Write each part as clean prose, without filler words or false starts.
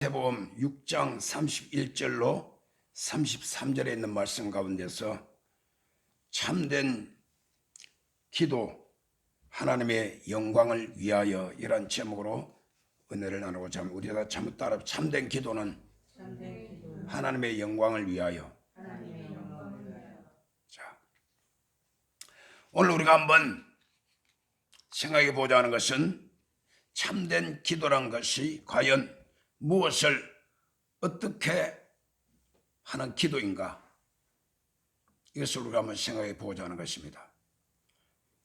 마태복음 6장 31절로 33절에 있는 말씀 가운데서 참된 기도, 하나님의 영광을 위하여 이란 제목으로 은혜를 나누고자 합니다. 우리가 잘못 따라 참된 기도는 하나님의 영광을 위하여. 자, 오늘 우리가 한번 생각해 보자 하는 것은 참된 기도란 것이 과연 무엇을 어떻게 하는 기도인가, 이것을 우리가 한번 생각해 보자 하는 것입니다.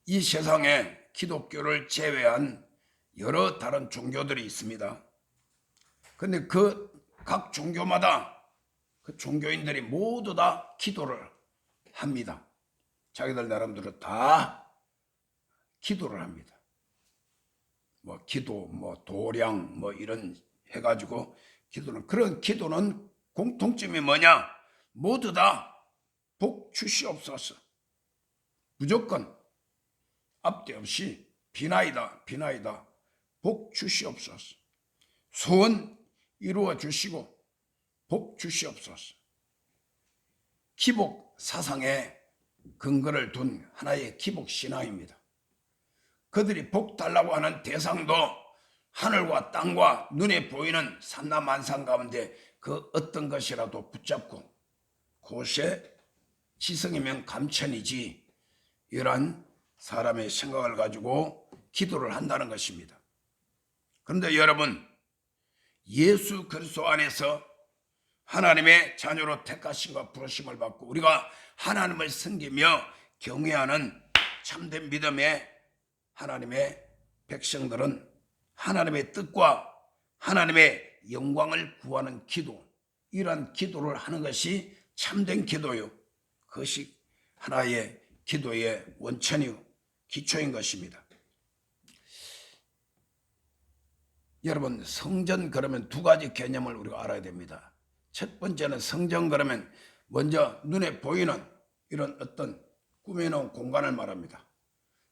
이 세상에 기독교를 제외한 여러 다른 종교들이 있습니다. 그런데 그 각 종교마다 그 종교인들이 모두 다 기도를 합니다. 자기들 나름대로 다 기도를 합니다. 기도, 도량, 이런 해가지고 기도는, 그런 기도는 공통점이 뭐냐? 모두 다 복 주시옵소서. 무조건 앞뒤 없이 비나이다, 비나이다. 복 주시옵소서. 소원 이루어 주시고 복 주시옵소서. 기복 사상에 근거를 둔 하나의 기복 신앙입니다. 그들이 복 달라고 하는 대상도 하늘과 땅과 눈에 보이는 산나만상 가운데 그 어떤 것이라도 붙잡고 그것에 지성이면 감천이지, 이러한 사람의 생각을 가지고 기도를 한다는 것입니다. 그런데 여러분, 예수 그리스도 안에서 하나님의 자녀로 택하심과 부르심을 받고 우리가 하나님을 섬기며 경외하는 참된 믿음의 하나님의 백성들은 하나님의 뜻과 하나님의 영광을 구하는 기도, 이러한 기도를 하는 것이 참된 기도요, 그것이 하나의 기도의 원천이요 기초인 것입니다. 여러분, 성전 그러면 두 가지 개념을 우리가 알아야 됩니다. 첫 번째는 성전 그러면 먼저 눈에 보이는 이런 어떤 꾸며놓은 공간을 말합니다.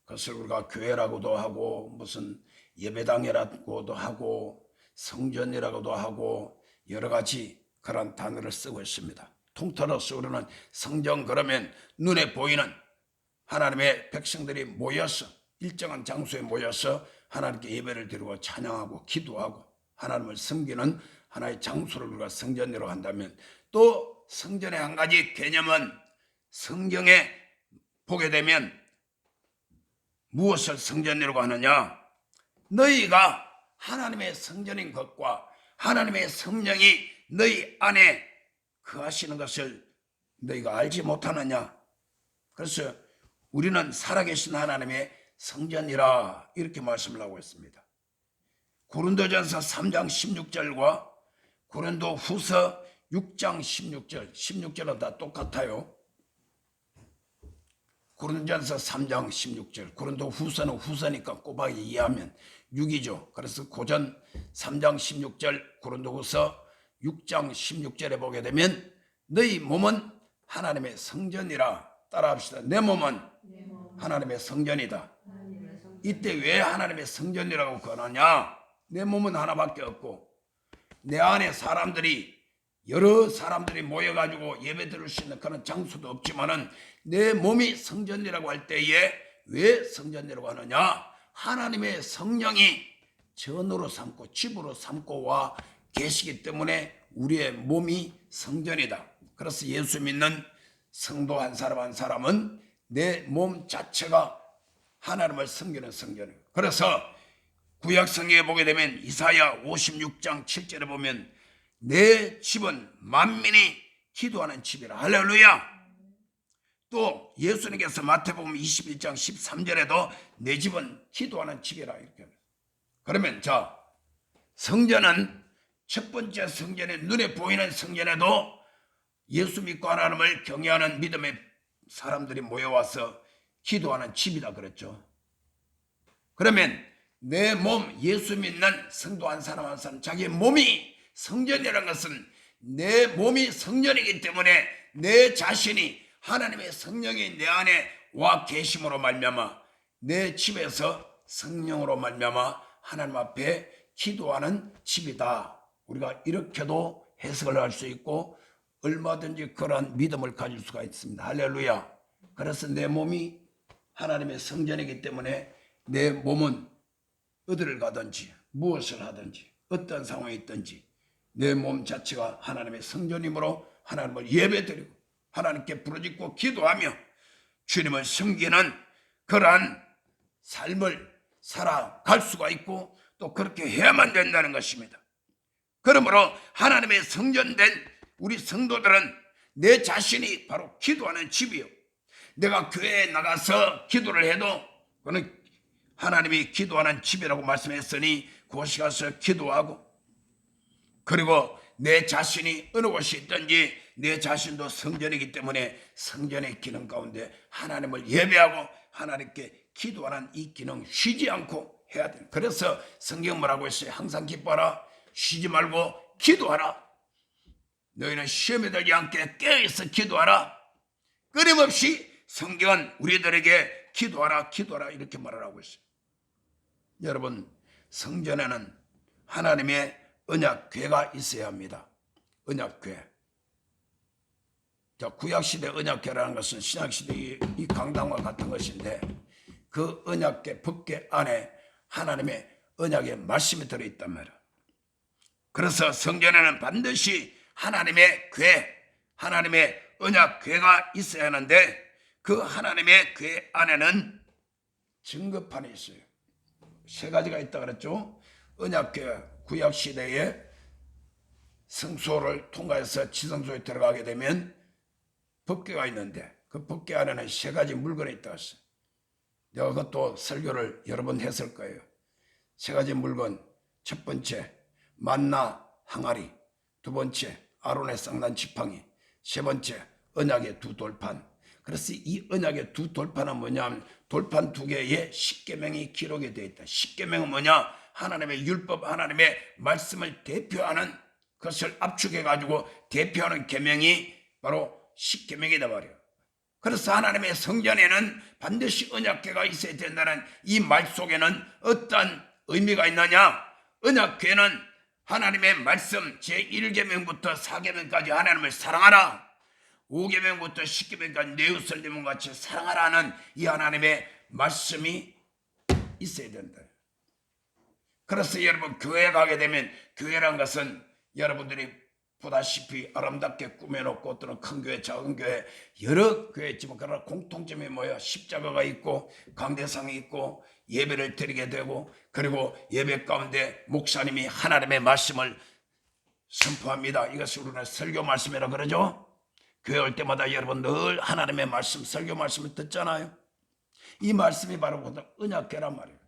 그것을 우리가 교회라고도 하고 무슨 예배당이라고도 하고 성전이라고도 하고 여러 가지 그런 단어를 쓰고 있습니다. 통틀어서 우리는 성전 그러면 눈에 보이는 하나님의 백성들이 모여서 일정한 장소에 모여서 하나님께 예배를 드리고 찬양하고 기도하고 하나님을 섬기는 하나의 장소를 우리가 성전이라고 한다면, 또 성전의 한 가지 개념은 성경에 보게 되면 무엇을 성전이라고 하느냐? 너희가 하나님의 성전인 것과 하나님의 성령이 너희 안에 거하시는 것을 너희가 알지 못하느냐? 그래서 우리는 살아계신 하나님의 성전이라 이렇게 말씀을 하고 있습니다. 고린도전서 3장 16절과 고린도후서 6장 16절은 다 똑같아요. 고린도전서 3장 16절, 고린도후서는 후서니까 꼬박이 이해하면 6이죠. 그래서 고전 3장 16절, 고린도후서 6장 16절에 보게 되면 너희 몸은 하나님의 성전이라. 따라합시다. 내 몸은 하나님의 성전이다. 이때 왜 하나님의 성전이라고 그러냐? 내 몸은 하나밖에 없고 내 안에 여러 사람들이 모여가지고 예배 드릴 수 있는 그런 장소도 없지만은 내 몸이 성전이라고 할 때에 왜 성전이라고 하느냐? 하나님의 성령이 전으로 삼고 집으로 삼고 와 계시기 때문에 우리의 몸이 성전이다. 그래서 예수 믿는 성도 한 사람 한 사람은 내 몸 자체가 하나님을 섬기는 성전이에요. 그래서 구약 성경에 보게 되면 이사야 56장 7절에 보면 내 집은 만민이 기도하는 집이라. 할렐루야. 또 예수님께서 마태복음 21장 13절에도 내 집은 기도하는 집이라 이렇게 합니다. 그러면 성전은 첫 번째 성전에 눈에 보이는 성전에도 예수 믿고 하나님을 경외하는 믿음의 사람들이 모여와서 기도하는 집이다 그랬죠. 그러면 내 몸, 예수 믿는 성도 한 사람 한 사람 자기의 몸이 성전이라는 것은 내 몸이 성전이기 때문에 내 자신이 하나님의 성령이 내 안에 와 계심으로 말미암아 내 집에서 성령으로 말미암아 하나님 앞에 기도하는 집이다. 우리가 이렇게도 해석을 할 수 있고 얼마든지 그러한 믿음을 가질 수가 있습니다. 할렐루야. 그래서 내 몸이 하나님의 성전이기 때문에 내 몸은 어디를 가든지 무엇을 하든지 어떤 상황에 있든지 내 몸 자체가 하나님의 성전이므로 하나님을 예배드리고 하나님께 부르짖고 기도하며 주님을 섬기는 그러한 삶을 살아갈 수가 있고 또 그렇게 해야만 된다는 것입니다. 그러므로 하나님의 성전된 우리 성도들은 내 자신이 바로 기도하는 집이요, 내가 교회에 나가서 기도를 해도 그는 하나님이 기도하는 집이라고 말씀했으니 그곳에 가서 기도하고, 그리고 내 자신이 어느 곳에 있든지 내 자신도 성전이기 때문에 성전의 기능 가운데 하나님을 예배하고 하나님께 기도하는 이 기능 쉬지 않고 해야 돼. 그래서 성경 뭐라고 했어요? 항상 기뻐하라, 쉬지 말고 기도하라. 너희는 시험에 들지 않게 깨어있어 기도하라. 끊임없이 성경은 우리들에게 기도하라 기도하라 이렇게 말하라고 했어요. 여러분, 성전에는 하나님의 언약궤가 있어야 합니다. 언약궤. 자, 구약시대 언약궤라는 것은 신약시대의 이 강당과 같은 것인데 그 언약궤, 법궤 안에 하나님의 언약의 말씀이 들어있단 말이에요. 그래서 성전에는 반드시 하나님의 궤, 하나님의 언약궤가 있어야 하는데 그 하나님의 궤 안에는 증거판이 있어요. 세 가지가 있다 그랬죠. 언약궤, 구약시대에 성소를 통과해서 지성소에 들어가게 되면 법궤가 있는데 그 법궤 안에는 세 가지 물건이 있다 했어요. 내가 그것도 설교를 여러 번 했을 거예요. 세 가지 물건, 첫 번째 만나 항아리, 두 번째 아론의 쌍난 지팡이, 세 번째 언약의 두 돌판. 그래서 이 언약의 두 돌판은 뭐냐면 돌판 두 개에 십계명이 기록이 되어 있다. 십계명은 뭐냐? 하나님의 율법, 하나님의 말씀을 대표하는 것을 압축해 가지고 대표하는 계명이 바로 십계명이다 말이에요. 그래서 하나님의 성전에는 반드시 언약궤가 있어야 된다는 이 말 속에는 어떤 의미가 있느냐? 언약궤는 하나님의 말씀 제1계명부터 4계명까지 하나님을 사랑하라, 5계명부터 10계명까지 내 이웃을 내 몸같이 사랑하라는 이 하나님의 말씀이 있어야 된다. 그래서 여러분 교회 가게 되면 교회란 것은 여러분들이 보다시피 아름답게 꾸며놓고 또는 큰 교회 작은 교회 여러 교회 있지만 그러나 공통점이 뭐야? 십자가가 있고 강대상이 있고 예배를 드리게 되고 그리고 예배 가운데 목사님이 하나님의 말씀을 선포합니다. 이것을 우리는 설교 말씀이라 그러죠. 교회 올 때마다 여러분 늘 하나님의 말씀, 설교 말씀을 듣잖아요. 이 말씀이 바로 언약궤란 말이에요.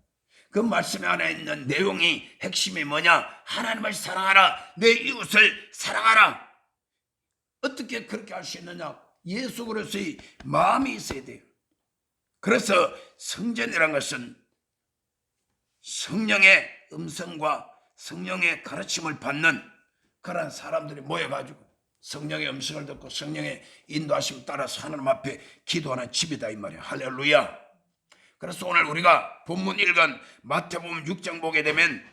그 말씀 안에 있는 내용이 핵심이 뭐냐? 하나님을 사랑하라, 내 이웃을 사랑하라. 어떻게 그렇게 할 수 있느냐? 예수 그리스도의 마음이 있어야 돼요. 그래서 성전이란 것은 성령의 음성과 성령의 가르침을 받는 그런 사람들이 모여가지고 성령의 음성을 듣고 성령의 인도하심을 따라서 하나님 앞에 기도하는 집이다 이 말이에요. 할렐루야. 그래서 오늘 우리가 본문 읽은 마태복음 6장 보게 되면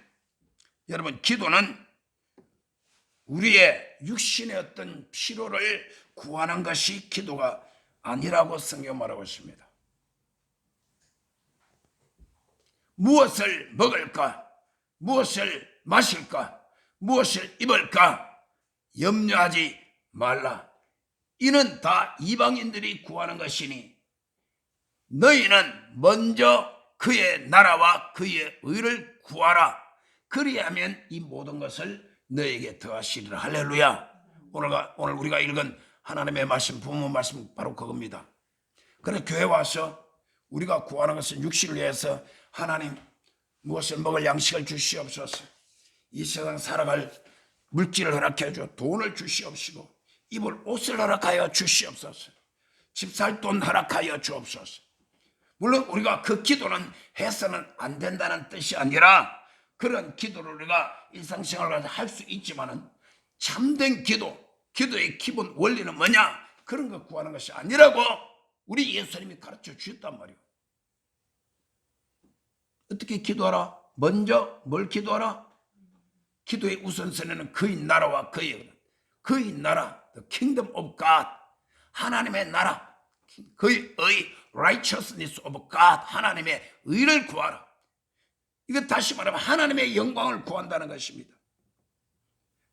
여러분 기도는 우리의 육신의 어떤 필요를 구하는 것이 기도가 아니라고 성경 말하고 있습니다. 무엇을 먹을까? 무엇을 마실까? 무엇을 입을까? 염려하지 말라. 이는 다 이방인들이 구하는 것이니 너희는 먼저 그의 나라와 그의 의를 구하라. 그리하면 이 모든 것을 너에게 더하시리라. 할렐루야. 오늘 우리가 읽은 하나님의 말씀, 부모 말씀 바로 그겁니다. 그래서 교회 와서 우리가 구하는 것은 육신을 위해서 하나님 무엇을 먹을 양식을 주시옵소서, 이 세상 살아갈 물질을 허락해 줘, 돈을 주시옵시고 입을 옷을 허락하여 주시옵소서, 집 살 돈 허락하여 주옵소서. 물론 우리가 그 기도는 해서는 안 된다는 뜻이 아니라 그런 기도를 우리가 일상생활에서 할 수 있지만은 참된 기도의 기본 원리는 뭐냐? 그런 거 구하는 것이 아니라고 우리 예수님이 가르쳐 주셨단 말이에요. 어떻게 기도하라? 먼저 뭘 기도하라? 기도의 우선순위는 그의 나라와 그의 나라, the kingdom of God, 하나님의 나라, 그의 righteousness of God, 하나님의 의를 구하라. 이거 다시 말하면 하나님의 영광을 구한다는 것입니다.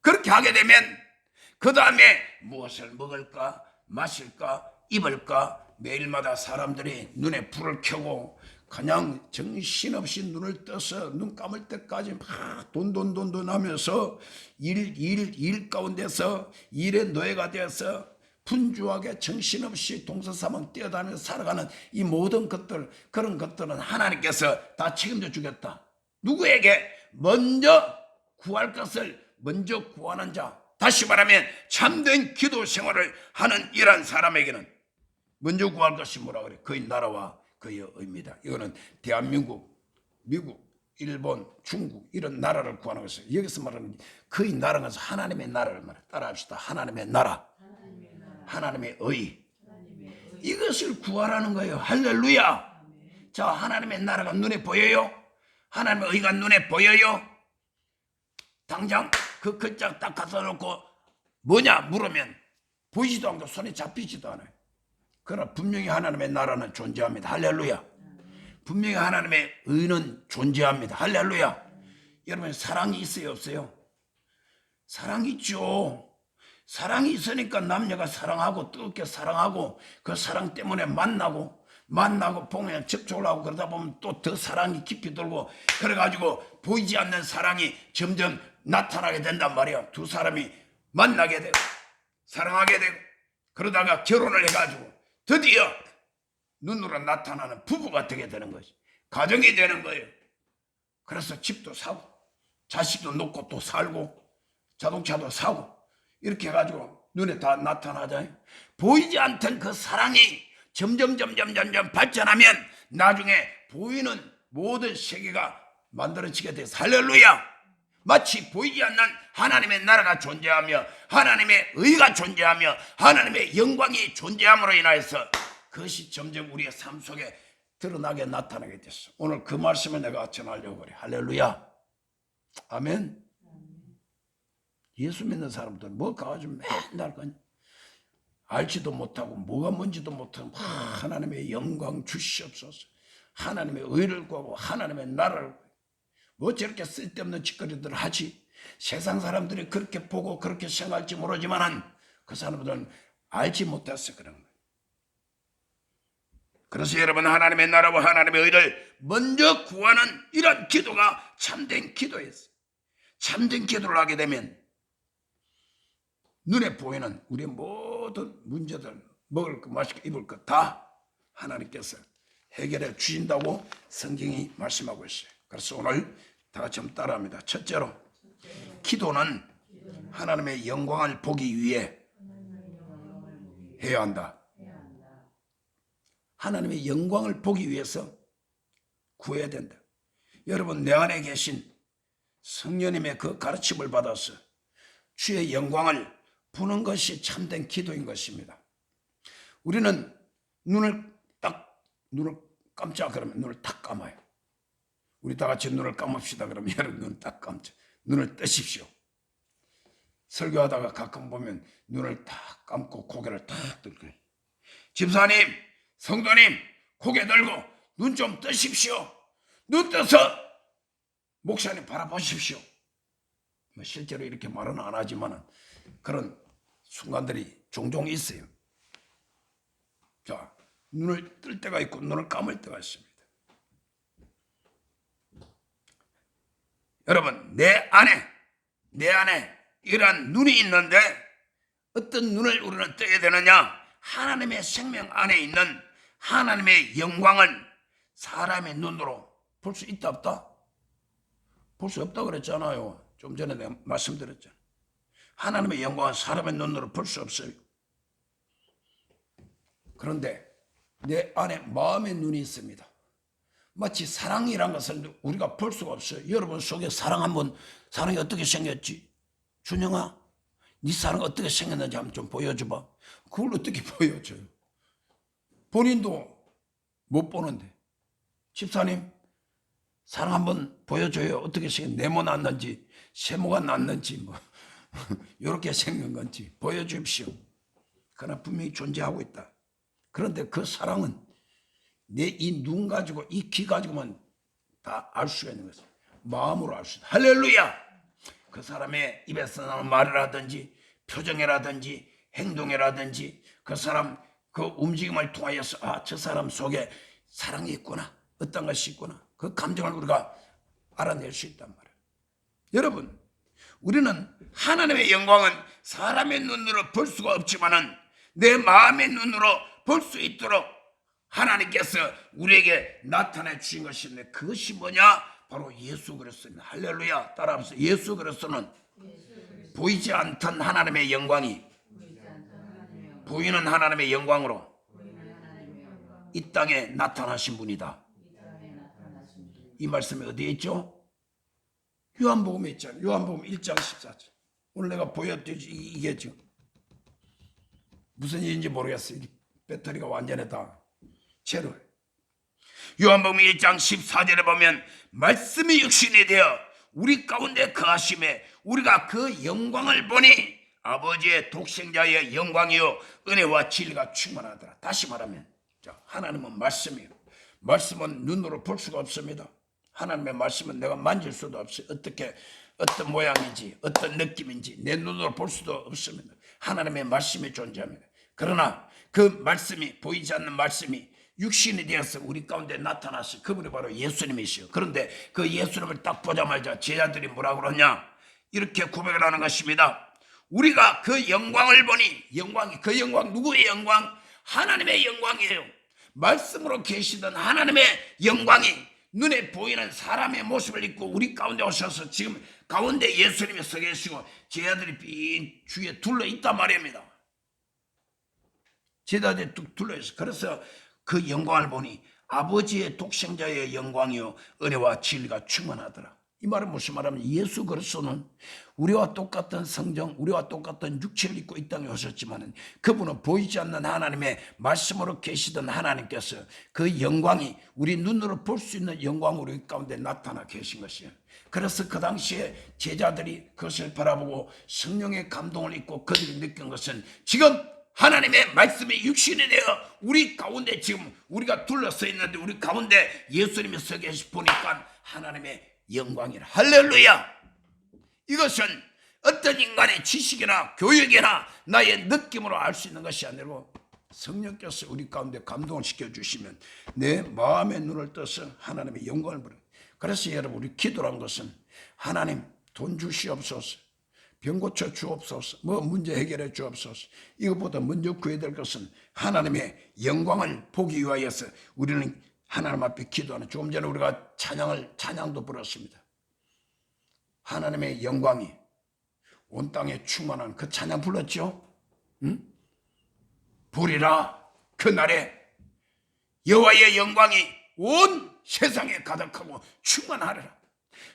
그렇게 하게 되면 그 다음에 무엇을 먹을까 마실까 입을까 매일마다 사람들이 눈에 불을 켜고 그냥 정신없이 눈을 떠서 눈 감을 때까지 막 돈 하면서 일 가운데서 일의 노예가 되어서 분주하게 정신없이 동서사망 뛰어다니면서 살아가는 이 모든 것들, 그런 것들은 하나님께서 다 책임져 주겠다. 누구에게? 먼저 구할 것을 먼저 구하는 자, 다시 말하면 참된 기도 생활을 하는 이러한 사람에게는 먼저 구할 것이 뭐라 그래? 그의 나라와 그의 의입니다. 이거는 대한민국, 미국, 일본, 중국 이런 나라를 구하는 것을, 여기서 말하는 그의 나라는 것은 하나님의 나라를 말해. 따라합시다. 하나님의 나라, 하나님의 의, 이것을 구하라는 거예요. 할렐루야. 자, 하나님의 나라가 눈에 보여요? 하나님의 의가 눈에 보여요? 당장 그 글자 딱 갖다 놓고 뭐냐 물으면 보이지도 않고 손에 잡히지도 않아요. 그러나 분명히 하나님의 나라는 존재합니다. 할렐루야. 분명히 하나님의 의는 존재합니다. 할렐루야. 여러분, 사랑이 있어요 없어요? 사랑이 있죠. 사랑이 있으니까 남녀가 사랑하고 뜨겁게 사랑하고 그 사랑 때문에 만나고 보면 접촉을 하고 그러다 보면 또 더 사랑이 깊이 들고 그래가지고 보이지 않는 사랑이 점점 나타나게 된단 말이야. 두 사람이 만나게 되고 사랑하게 되고 그러다가 결혼을 해가지고 드디어 눈으로 나타나는 부부가 되게 되는 것이, 가정이 되는 거예요. 그래서 집도 사고 자식도 놓고 또 살고 자동차도 사고 이렇게 해가지고 눈에 다 나타나잖아요. 보이지 않던 그 사랑이 점점 발전하면 나중에 보이는 모든 세계가 만들어지게 돼서 할렐루야. 마치 보이지 않는 하나님의 나라가 존재하며 하나님의 의가 존재하며 하나님의 영광이 존재함으로 인하여서 그것이 점점 우리의 삶 속에 드러나게 나타나게 됐어. 오늘 그 말씀을 내가 전하려고 그래. 할렐루야. 아멘. 예수 믿는 사람들은 뭐 가가지고 맨날 그냥 알지도 못하고 뭐가 뭔지도 못하고 하나님의 영광 주시옵소서, 하나님의 의를 구하고 하나님의 나라를 구하고 뭐 저렇게 쓸데없는 짓거리들을 하지. 세상 사람들이 그렇게 보고 그렇게 생각할지 모르지만 그 사람들은 알지 못해서 그런 거예요. 그래서 여러분, 하나님의 나라와 하나님의 의를 먼저 구하는 이런 기도가 참된 기도였어요. 참된 기도를 하게 되면 눈에 보이는 우리의 모든 문제들, 먹을 것, 마실 것, 입을 것 다 하나님께서 해결해 주신다고 성경이 말씀하고 있어요. 그래서 오늘 다 같이 좀 따라합니다. 첫째로, 기도는 하나님의 영광을 보기 위해 해야 한다. 하나님의 영광을 보기 위해서 구해야 된다. 여러분, 내 안에 계신 성령님의 그 가르침을 받아서 주의 영광을 보는 것이 참된 기도인 것입니다. 우리는 눈을 깜짝 그러면 눈을 딱 감아요. 우리 다 같이 눈을 감읍시다. 그러면 여러분 눈 딱 감죠. 눈을 뜨십시오. 설교하다가 가끔 보면 눈을 딱 감고 고개를 딱 들고, 집사님, 성도님, 고개 들고 눈 좀 뜨십시오. 눈 떠서 목사님 바라보십시오. 실제로 이렇게 말은 안 하지만 그런 순간들이 종종 있어요. 자, 눈을 뜰 때가 있고 눈을 감을 때가 있습니다. 여러분, 내 안에 이러한 눈이 있는데 어떤 눈을 우리는 떠야 되느냐? 하나님의 생명 안에 있는 하나님의 영광을 사람의 눈으로 볼 수 있다 없다? 볼 수 없다 그랬잖아요. 좀 전에 내가 말씀드렸잖아요. 하나님의 영광은 사람의 눈으로 볼 수 없어요. 그런데 내 안에 마음의 눈이 있습니다. 마치 사랑이란 것을 우리가 볼 수가 없어요. 여러분 속에 사랑이 어떻게 생겼지? 준영아, 네 사랑 어떻게 생겼는지 한번 좀 보여줘봐. 그걸 어떻게 보여줘요? 본인도 못 보는데. 집사님, 사랑 한번 보여줘요. 어떻게 생긴, 네모 났는지 세모가 났는지 뭐 이렇게 생긴 건지 보여주십시오. 그러나 분명히 존재하고 있다. 그런데 그 사랑은 내 이 눈 가지고 이 귀 가지고만 다 알 수가 있는 것입니다. 마음으로 알 수 있다. 할렐루야. 그 사람의 입에서 나오는 말이라든지 표정이라든지 행동이라든지 그 사람 그 움직임을 통하여서 아, 저 사람 속에 사랑이 있구나, 어떤 것이 있구나, 그 감정을 우리가 알아낼 수 있단 말이에요. 여러분, 우리는 하나님의 영광은 사람의 눈으로 볼 수가 없지만은 내 마음의 눈으로 볼 수 있도록 하나님께서 우리에게 나타내 주신 것인데, 그것이 뭐냐? 바로 예수 그리스도입니다. 할렐루야. 따라하면서, 예수 그리스도는 보이지 않던 하나님의 영광이 보이는 하나님의 영광으로 이 땅에 나타나신 분이다. 이 말씀이 어디에 있죠? 요한복음에 있잖아요. 요한복음 1장 14절. 오늘 내가 보여드리지, 이게 지금 무슨 일인지 모르겠어요. 배터리가 완전히 다 제로예요. 요한복음 1장 14절에 보면 말씀이 육신이 되어 우리 가운데 거하심에 우리가 그 영광을 보니 아버지의 독생자의 영광이요 은혜와 진리가 충만하더라. 다시 말하면 하나님은 말씀이에요. 말씀은 눈으로 볼 수가 없습니다. 하나님의 말씀은 내가 만질 수도 없어요. 어떤 모양인지 어떤 느낌인지 내 눈으로 볼 수도 없습니다. 하나님의 말씀이 존재합니다. 그러나 그 말씀이, 보이지 않는 말씀이 육신이 되어서 우리 가운데 나타났어요. 그분이 바로 예수님이시요. 그런데 그 예수님을 딱 보자마자 제자들이 뭐라고 그러냐? 이렇게 고백을 하는 것입니다. 우리가 그 영광을 보니, 영광이, 그 영광 누구의 영광? 하나님의 영광이에요. 말씀으로 계시던 하나님의 영광이 눈에 보이는 사람의 모습을 입고 우리 가운데 오셔서 지금 가운데 예수님이 서 계시고 제자들이 빈 주위에 둘러 있단 말입니다. 제자들이 뚝 둘러 있어. 그래서 그 영광을 보니 아버지의 독생자의 영광이요 은혜와 진리가 충만하더라. 이 말은 무슨 말하면 예수 그리스도는 우리와 똑같은 성정, 우리와 똑같은 육체를 입고 이 땅에 오셨지만 그분은 보이지 않는 하나님의 말씀으로 계시던 하나님께서 그 영광이 우리 눈으로 볼 수 있는 영광으로 이 가운데 나타나 계신 것이에요. 그래서 그 당시에 제자들이 그것을 바라보고 성령의 감동을 입고 그들이 느낀 것은 지금 하나님의 말씀이 육신이 되어 우리 가운데 지금 우리가 둘러서 있는데 우리 가운데 예수님이 서 계시 보니까 하나님의 영광이라. 할렐루야. 이것은 어떤 인간의 지식이나 교육이나 나의 느낌으로 알 수 있는 것이 아니고 성령께서 우리 가운데 감동을 시켜주시면 내 마음의 눈을 떠서 하나님의 영광을 보는. 그래서 여러분, 우리 기도란 것은 하나님 돈 주시옵소서, 병 고쳐 주옵소서, 뭐 문제 해결해 주옵소서, 이것보다 먼저 구해야 될 것은 하나님의 영광을 보기 위하여서 우리는 하나님 앞에 기도하는. 조금 전에 우리가 찬양도 불렀습니다. 하나님의 영광이 온 땅에 충만한 그 찬양 불렀죠. 응? 보리라 그날에 여호와의 영광이 온 세상에 가득하고 충만하리라.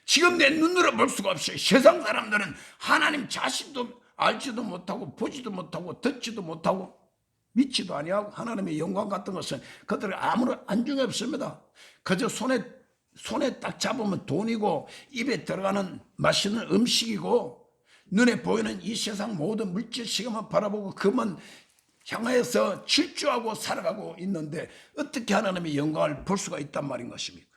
지금 내 눈으로 볼 수가 없어요. 세상 사람들은 하나님 자신도 알지도 못하고 보지도 못하고 듣지도 못하고 믿지도 아니하고 하나님의 영광 같은 것은 그들에게 아무런 안중이 없습니다. 그저 손에 딱 잡으면 돈이고 입에 들어가는 맛있는 음식이고 눈에 보이는 이 세상 모든 물질 시간만 바라보고 그만 향하여서 질주하고 살아가고 있는데 어떻게 하나님의 영광을 볼 수가 있단 말인 것입니까?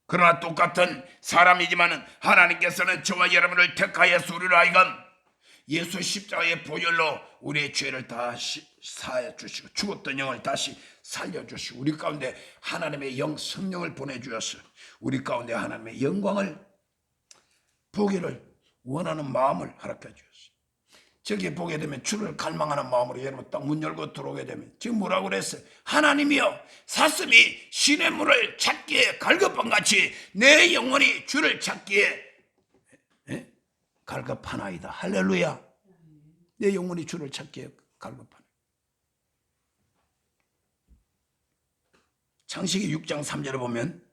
그러나 똑같은 사람이지만 하나님께서는 저와 여러분을 택하여서 우리를 하여금 예수 십자가의 보혈로 우리의 죄를 다시 사해 주시고 죽었던 영을 다시 살려주시고 우리 가운데 하나님의 영 성령을 보내주셔서 우리 가운데 하나님의 영광을 보기를 원하는 마음을 허락해 주셨어요. 저기 보게 되면 주를 갈망하는 마음으로 여러분 딱 문 열고 들어오게 되면 지금 뭐라고 그랬어요? 하나님이여, 사슴이 신의 물을 찾기에 갈급한같이 내 영혼이 주를 찾기에 갈급하나이다. 할렐루야. 내 영혼이 주를 찾기에 갈급하나. 창세기 6장 3절에 보면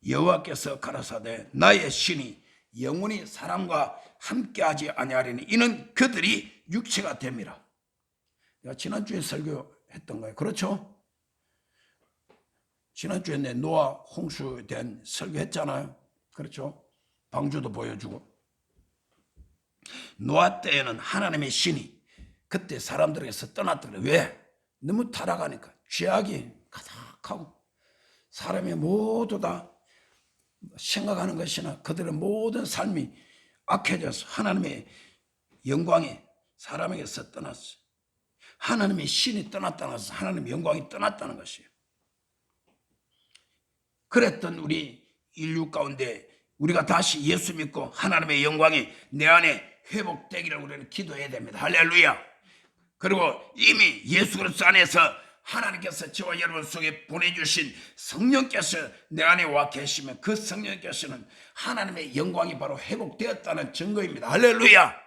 여호와께서 가라사대 나의 신이 영원히 사람과 함께하지 아니하리니 이는 그들이 육체가 됨이라. 내가 지난주에 설교했던 거예요. 그렇죠? 지난주에 내 노아 홍수에 대한 설교했잖아요. 그렇죠? 방주도 보여주고. 노아 때에는 하나님의 신이 그때 사람들에게서 떠났더래. 왜? 너무 타락하니까 죄악이 가득하고 사람이 모두 다 생각하는 것이나 그들의 모든 삶이 악해져서 하나님의 영광이 사람에게서 떠났어요. 하나님의 신이 떠났다는 것은 하나님의 영광이 떠났다는 것이에요. 그랬던 우리 인류 가운데 우리가 다시 예수 믿고 하나님의 영광이 내 안에 회복되기를 우리는 기도해야 됩니다. 할렐루야. 그리고 이미 예수 그리스도 안에서 하나님께서 저와 여러분 속에 보내주신 성령께서 내 안에 와 계시면 그 성령께서는 하나님의 영광이 바로 회복되었다는 증거입니다. 할렐루야.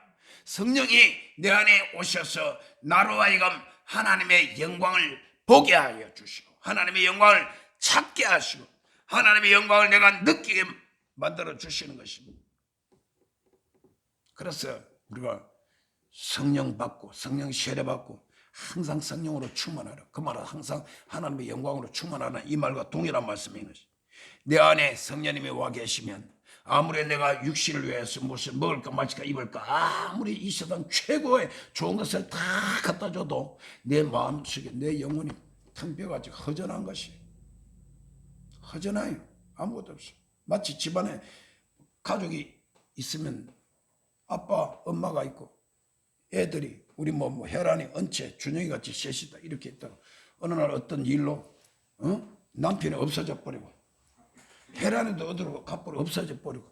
성령이 내 안에 오셔서 나로 하여금 하나님의 영광을 보게 하여 주시고 하나님의 영광을 찾게 하시고 하나님의 영광을 내가 느끼게 만들어 주시는 것입니다. 그래서 우리가 성령 받고 성령 세례 받고 항상 성령으로 충만하라. 그 말은 항상 하나님의 영광으로 충만하라. 이 말과 동일한 말씀인 것입니다. 내 안에 성령님이 와 계시면 아무리 내가 육신을 위해서 무슨 먹을까 마실까 입을까 아무리 이 세상 최고의 좋은 것을 다 갖다 줘도 내 마음속에 내 영혼이 텅 비어가지고 허전한 것이 허전해요. 아무것도 없어. 마치 집안에 가족이 있으면 아빠 엄마가 있고 애들이 우리 뭐 혜란이 언체 준영이 같이 셋이다 이렇게 있다가 어느 날 어떤 일로 남편이 없어져 버리고 혜란이도 어디로 가버리고 없어져 버리고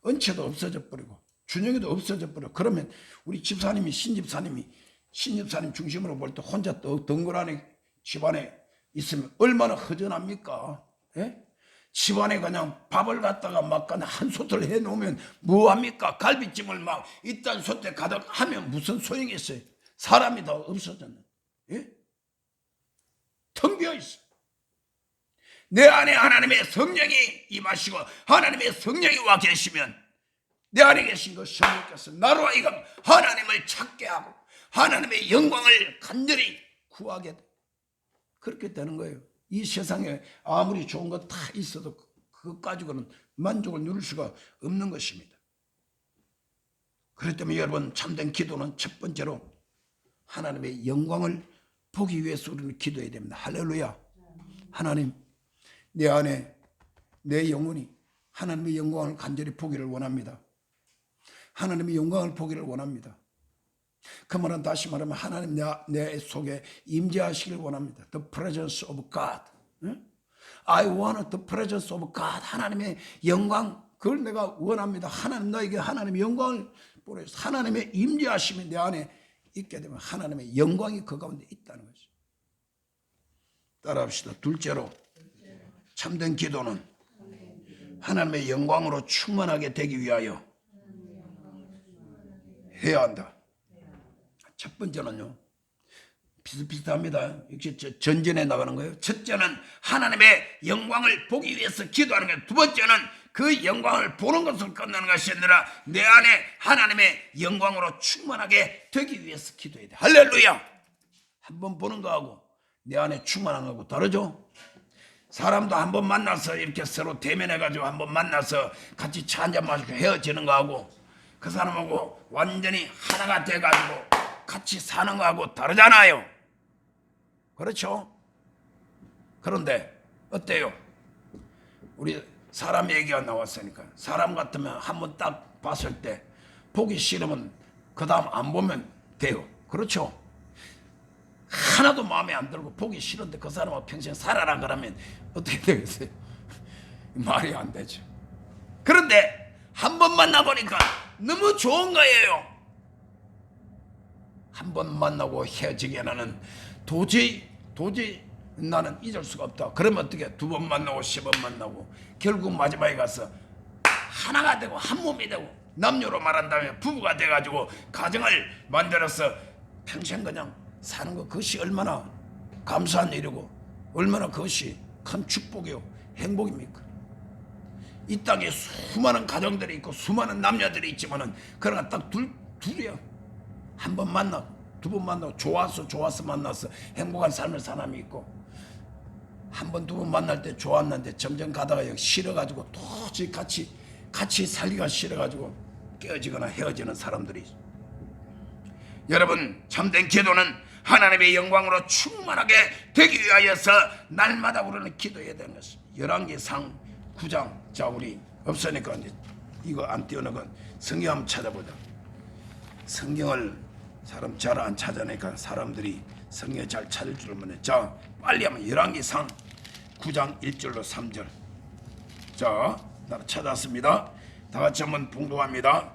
언체도 없어져 버리고 준영이도 없어져 버리고 그러면 우리 집사님이 신집사님 중심으로 볼 때 혼자 덩그러니 집안에 있으면 얼마나 허전합니까? 예? 집안에 그냥 밥을 갖다가 막 그냥 한 솥을 해놓으면 뭐합니까? 갈비찜을 막 이딴 솥에 가득 하면 무슨 소용이 있어요? 사람이 다 없어졌네. 예? 텅 비어있어. 내 안에 하나님의 성령이 임하시고 하나님의 성령이 와 계시면 내 안에 계신 그 성령께서 나로 하여금 하나님을 찾게 하고 하나님의 영광을 간절히 구하게 돼. 그렇게 되는 거예요. 이 세상에 아무리 좋은 거 다 있어도 그것 가지고는 만족을 누릴 수가 없는 것입니다. 그렇기 때문에 여러분 참된 기도는 첫 번째로 하나님의 영광을 보기 위해서 우리는 기도해야 됩니다. 할렐루야. 하나님 내 안에 내 영혼이 하나님의 영광을 간절히 보기를 원합니다. 하나님의 영광을 보기를 원합니다. 그 말은 다시 말하면 하나님 내 속에 임재하시길 원합니다. The presence of God. I want the presence of God. 하나님의 영광 그걸 내가 원합니다. 하나님 나에게 하나님의 영광을 보내서 하나님의 임재하심이 내 안에 있게 되면 하나님의 영광이 그 가운데 있다는 거죠. 따라합시다. 둘째로 참된 기도는 하나님의 영광으로 충만하게 되기 위하여 해야 한다. 첫 번째는요. 비슷비슷합니다. 역시 전전에 나가는 거예요. 첫째는 하나님의 영광을 보기 위해서 기도하는 거예요. 두 번째는 그 영광을 보는 것을 끝내는 것이 아니라 내 안에 하나님의 영광으로 충만하게 되기 위해서 기도해야 돼. 할렐루야. 한번 보는 거하고 내 안에 충만한 거하고 다르죠. 사람도 한번 만나서 이렇게 서로 대면해가지고 한번 만나서 같이 차 한잔 마시고 헤어지는 거하고 그 사람하고 완전히 하나가 돼가지고 같이 사는 거하고 다르잖아요. 그렇죠? 그런데 어때요? 우리 사람 얘기가 나왔으니까 사람 같으면 한번 딱 봤을 때 보기 싫으면 그 다음 안 보면 돼요. 그렇죠? 하나도 마음에 안 들고 보기 싫은데 그 사람하고 평생 살아라 그러면 어떻게 되겠어요? 말이 안 되죠. 그런데 한 번 만나보니까 너무 좋은 거예요. 한 번 만나고 헤어지기에는 도저히 나는 잊을 수가 없다. 그러면 어떻게 두 번 만나고 10번 만나고 결국 마지막에 가서 하나가 되고 한 몸이 되고 남녀로 말한다면 부부가 돼가지고 가정을 만들어서 평생 그냥 사는 거 그것이 얼마나 감사한 일이고 얼마나 그것이 큰 축복이요 행복입니까? 이 땅에 수많은 가정들이 있고 수많은 남녀들이 있지만은 그러나 딱 둘이야. 한 번 만나고 두 번 만나고 좋아서 만나서 행복한 삶을 사람이 있고 한 번 두 번 만날 때 좋았는데 점점 가다가 여기 싫어가지고 도저히 같이 살기가 싫어가지고 깨어지거나 헤어지는 사람들이 있어요. 여러분, 참된 기도는 하나님의 영광으로 충만하게 되기 위하여서 날마다 우리는 기도해야 되는 것입니다. 열왕기상 9장. 자, 우리 없으니까 이제 이거 안 띄워놓은 성경 한번 찾아보자. 성경을 사람 잘 안 찾아내니까 사람들이 성경 잘 찾을 줄 모르네. 자, 빨리 하면 열왕기상 9장 1절로 3절. 자, 나는 찾았습니다. 다 같이 한번 봉독합니다.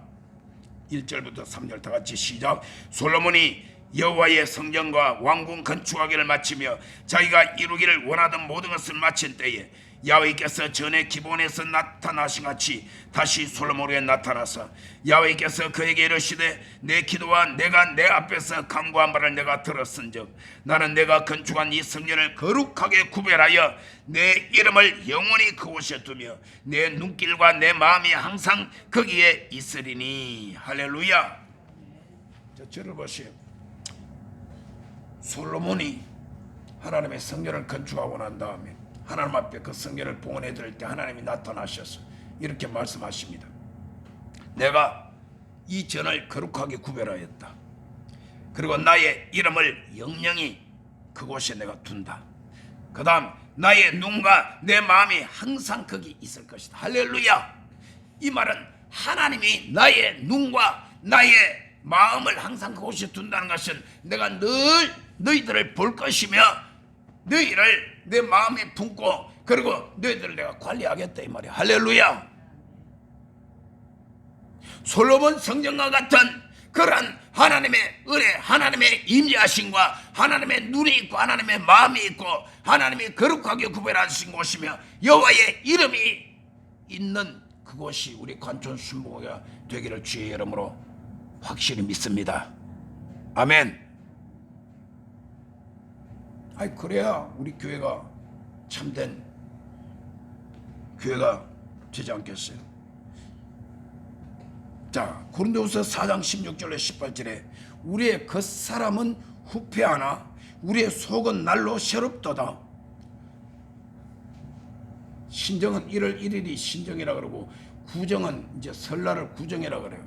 1절부터 3절 다 같이 시작. 솔로몬이 여호와의 성전과 왕궁 건축하기를 마치며 자기가 이루기를 원하던 모든 것을 마친 때에 야훼께서 전에 기본에서 나타나신 같이 다시 솔로몬에게 나타나서 야훼께서 그에게 이르시되 내 기도와 내가 내 앞에서 간구한 바를 내가 들었은즉 나는 내가 건축한 이 성전을 거룩하게 구별하여 내 이름을 영원히 그곳에 두며 내 눈길과 내 마음이 항상 거기에 있으리니. 할렐루야. 자, 저를 보시오. 솔로몬이 하나님의 성전을 건축하고 난 다음에 하나님 앞에 그 성전을 봉헌해 드릴 때 하나님이 나타나셔서 이렇게 말씀하십니다. 내가 이 전을 거룩하게 구별하였다. 그리고 나의 이름을 영영히 그곳에 내가 둔다. 그 다음 나의 눈과 내 마음이 항상 거기 있을 것이다. 할렐루야. 이 말은 하나님이 나의 눈과 나의 마음을 항상 그곳에 둔다는 것은 내가 늘 너희들을 볼 것이며 너희를 내 마음에 품고 그리고 너희들을 내가 관리하겠다 이 말이야. 할렐루야. 솔로몬 성전과 같은 그런 하나님의 은혜, 하나님의 임재하심과 하나님의 눈이 있고 하나님의 마음이 있고 하나님이 거룩하게 구별하신 곳이며 여호와의 이름이 있는 그곳이 우리 관촌 순복음교회가 되기를 주의 이름으로 확실히 믿습니다. 아멘. 아이, 그래야 우리 교회가 참된 교회가 되지 않겠어요. 자, 고린도후서 4장 16절에 18절에 우리의 겉사람은 후패하나 우리의 속은 날로 새롭도다. 신정은 1월 1일이 신정이라 그러고 구정은 이제 설날을 구정이라 그래요.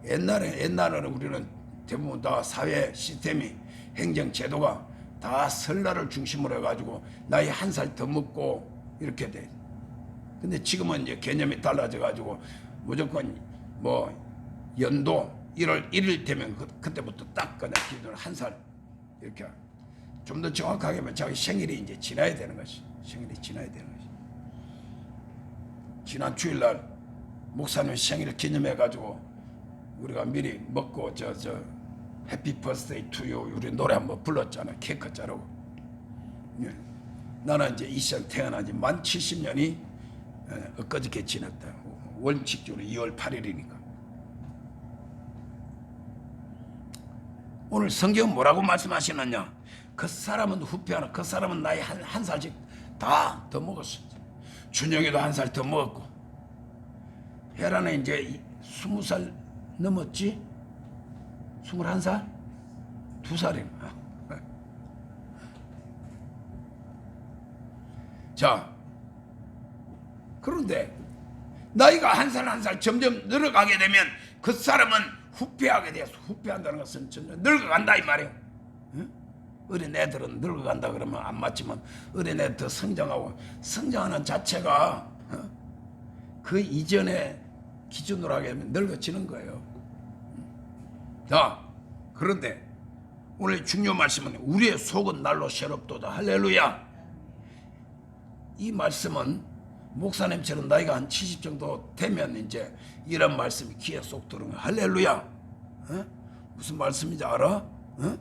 옛날에는 우리는 대부분 다 사회 시스템이 행정 제도가 다 설날을 중심으로 해가지고 나이 한 살 더 먹고 이렇게 돼. 근데 지금은 이제 개념이 달라져가지고 무조건 뭐 연도 1월 1일 되면 그때부터 딱 그냥 기준으로 한 살 이렇게 좀 더 정확하게 하면 자기 생일이 이제 지나야 되는 것이. 생일이 지나야 되는 것이. 지난 주일날 목사님 생일 기념해가지고 우리가 미리 먹고 저 해피 버스데이 투유 우리 노래 한번 불렀잖아. 케이크 자르고. 예. 나는 이제 이 세상 태어난 지 만 70년이 엊그저께 지났다. 원칙적으로 2월 8일이니까. 오늘 성경은 뭐라고 말씀하시느냐? 그 사람은 후패하나 그 사람은 나이 한 살씩 다 더 먹었어. 준영이도 한 살 더 먹었고 혜란은 이제 20살 넘었지? 21살? 2살인가? 자, 그런데 나이가 한 살 한 살 점점 늘어가게 되면 그 사람은 후패하게 돼서 후패한다는 것은 점점 늙어간다 이 말이에요. 응? 어린 애들은 늙어간다 그러면 안 맞지만 어린 애들 더 성장하고 성장하는 자체가 그 이전에 기준으로 하게 되면 늙어지는 거예요. 자, 그런데 오늘 중요 말씀은 우리의 속은 날로 새롭도다. 할렐루야. 이 말씀은 목사님처럼 나이가 한 70 정도 되면 이제 이런 말씀이 귀에 쏙 들어오는 거야. 할렐루야. 어? 무슨 말씀인지 알아? 어?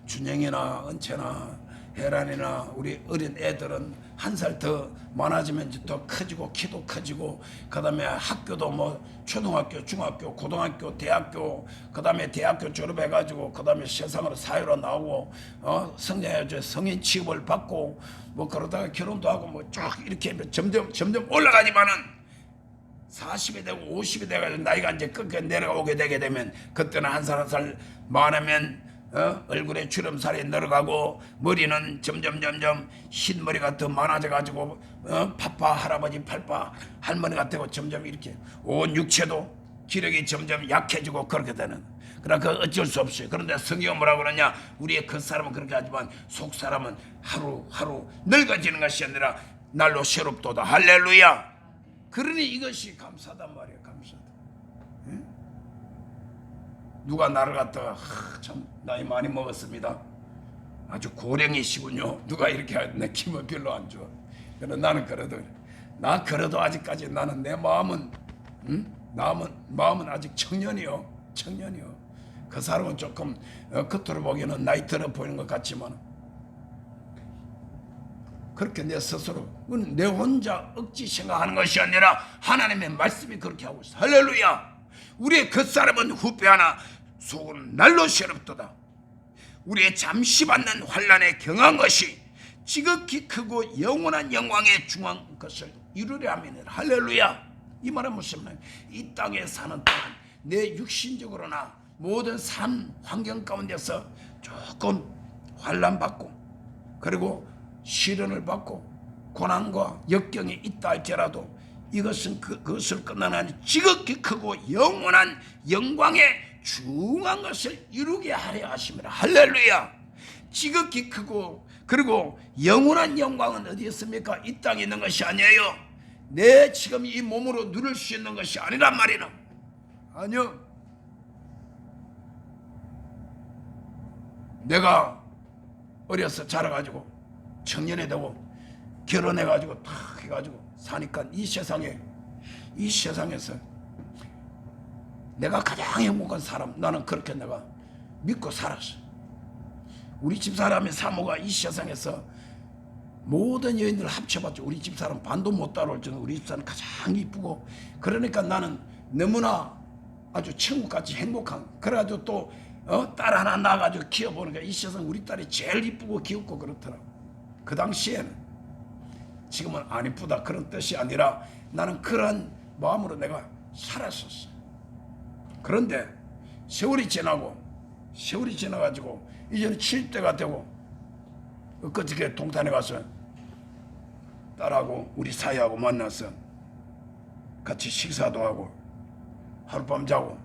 준영이나 은채나 혜란이나 우리 어린 애들은 한 살 더 많아지면 이제 더 커지고 키도 커지고 그 다음에 학교도 뭐 초등학교, 중학교, 고등학교, 대학교 그 다음에 대학교 졸업해가지고 그 다음에 세상으로 사회로 나오고 성장해서 성인 취급을 받고 뭐 그러다가 결혼도 하고 뭐 쭉 이렇게 점점 올라가지만은 40이 되고 50이 돼가지고 나이가 이제 끝까지 내려오게 되게 되면 그때는 한 살 한 살 많으면 얼굴에 주름살이 늘어가고 머리는 점점 흰머리가 더 많아져 가지고 파파 할아버지 팔파 할머니가 되고 점점 이렇게 온 육체도 기력이 점점 약해지고 그렇게 되는. 그러니까 어쩔 수 없어요. 그런데 성경은 뭐라고 그러냐? 우리의 겉사람은 그렇게 하지만 속사람은 하루하루 늙어지는 것이 아니라 날로 새롭도다. 할렐루야. 그러니 이것이 감사단 말이에요. 감사다. 응? 누가 나를 갖다가 참 나이 많이 먹었습니다. 아주 고령이시군요. 누가 이렇게 하는데 기분 별로 안 좋아. 그런데 나는 그래도 아직까지 나는 내 마음은 마음은 아직 청년이요. 그 사람은 조금 겉으로 보기에는 나이 들어 보이는 것 같지만 그렇게 내 스스로 내 혼자 억지 생각하는 것이 아니라 하나님의 말씀이 그렇게 하고 있어. 할렐루야. 우리의 겉사람은 후패 하나 속은 날로 새롭도다. 우리의 잠시 받는 환난에 경한 것이 지극히 크고 영원한 영광에 중한 것을 이루려 함이니라. 할렐루야. 이 말은 무슨 말이야? 이 땅에 사는 동안 내 육신적으로나 모든 삶 환경 가운데서 조금 환난받고 그리고 시련을 받고 고난과 역경이 있다 할지라도 이것은 그것을 끝나는 지극히 크고 영원한 영광에 중한 것을 이루게 하려 하심이라. 할렐루야. 지극히 크고 그리고 영원한 영광은 어디 있습니까? 이 땅에 있는 것이 아니에요. 내 지금 이 몸으로 누릴 수 있는 것이 아니란 말이나. 아니요. 내가 어려서 자라가지고 청년이 되고 결혼해가지고 탁 해가지고 사니까 이 세상에서 내가 가장 행복한 사람, 나는 그렇게 내가 믿고 살았어. 우리 집사람의 사모가 이 세상에서 모든 여인들 합쳐봤죠. 우리 집사람 반도 못 따라올 정도 우리 집사람 가장 이쁘고, 그러니까 나는 너무나 아주 천국같이 행복한, 그래가지고 또 딸 하나 낳아가지고 키워보니까 이 세상 우리 딸이 제일 이쁘고 귀엽고 그렇더라고. 그 당시에는. 지금은 안 이쁘다 그런 뜻이 아니라 나는 그런 마음으로 내가 살았었어. 그런데 세월이 지나가지고 이제는 70대가 되고 그저께 동탄에 가서 딸하고 우리 사이하고 만나서 같이 식사도 하고 하룻밤 자고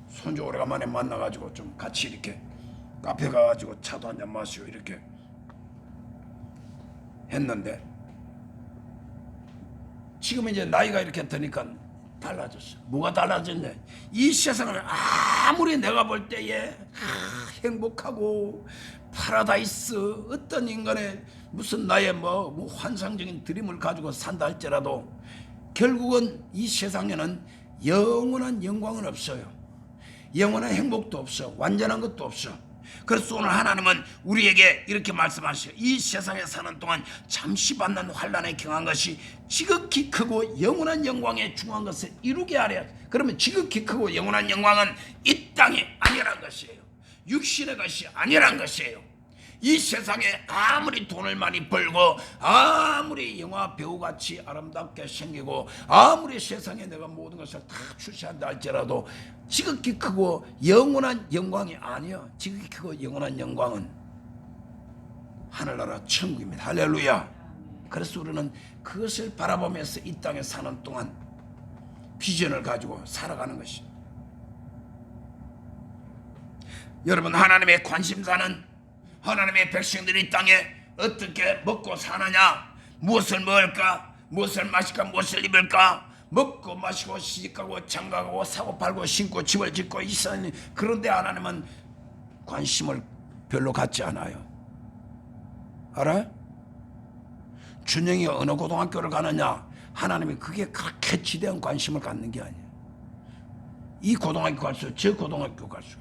손주 오래간만에 만나가지고 좀 같이 이렇게 카페 가가지고 차도 한잔 마시고 이렇게 했는데, 지금 이제 나이가 이렇게 드니까 달라졌어. 뭐가 달라졌네? 이 세상을 아무리 내가 볼 때에 행복하고 파라다이스, 어떤 인간의 무슨 나의 뭐 환상적인 드림을 가지고 산다 할지라도 결국은 이 세상에는 영원한 영광은 없어요. 영원한 행복도 없어. 완전한 것도 없어. 그래서 오늘 하나님은 우리에게 이렇게 말씀하셔요. 이 세상에 사는 동안 잠시 받는 환난에 경한 것이 지극히 크고 영원한 영광에 중한 것을 이루게 하려. 그러면 지극히 크고 영원한 영광은 이 땅이 아니란 것이에요. 육신의 것이 아니란 것이에요. 이 세상에 아무리 돈을 많이 벌고 아무리 영화 배우같이 아름답게 생기고 아무리 세상에 내가 모든 것을 다 출시한다 할지라도 지극히 크고 영원한 영광이 아니야. 지극히 크고 영원한 영광은 하늘나라 천국입니다. 할렐루야. 그래서 우리는 그것을 바라보면서 이 땅에 사는 동안 비전을 가지고 살아가는 것이. 여러분, 하나님의 관심사는 하나님의 백성들이 이 땅에 어떻게 먹고 사느냐, 무엇을 먹을까, 무엇을 마실까, 무엇을 입을까, 먹고 마시고 시집가고 장가가고 사고 팔고 신고 집을 짓고 있으니, 그런데 하나님은 관심을 별로 갖지 않아요. 알아요? 준영이 어느 고등학교를 가느냐, 하나님이 그게 그렇게 지대한 관심을 갖는 게 아니에요. 이 고등학교 갈 수, 저 고등학교 갈 수.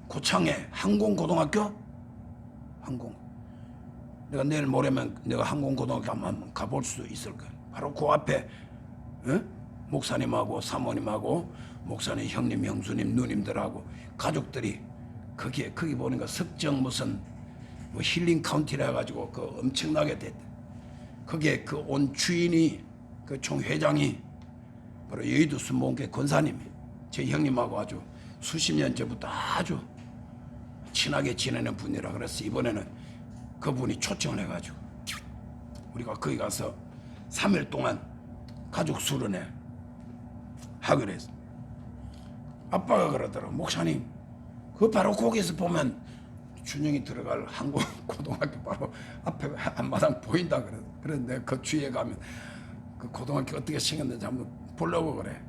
고창에 항공고등학교? 항공. 내가 내일 모레면 내가 항공고등학교 한번 가볼 수도 있을 거야. 바로 그 앞에 목사님하고 사모님하고 목사님 형님 형수님 누님들하고 가족들이 거기 보니까 석정 무슨 뭐 힐링 카운티라 해가지고 그 엄청나게 됐대. 거기에 그 온 주인이 그 총회장이 바로 여의도 순복음교회 권사님이 제 형님하고 아주 수십 년 전부터 아주 친하게 지내는 분이라 그래서 이번에는 그분이 초청을 해가지고 우리가 거기 가서 3일 동안 가족 수련회 하기로 했어. 아빠가 그러더라고. 목사님, 그 바로 거기서 보면 준영이 들어갈 한국 고등학교 바로 앞에 앞마당 보인다 그래. 그런데 그 주위에 가면 그 고등학교 어떻게 생겼는지 한번 보려고 그래.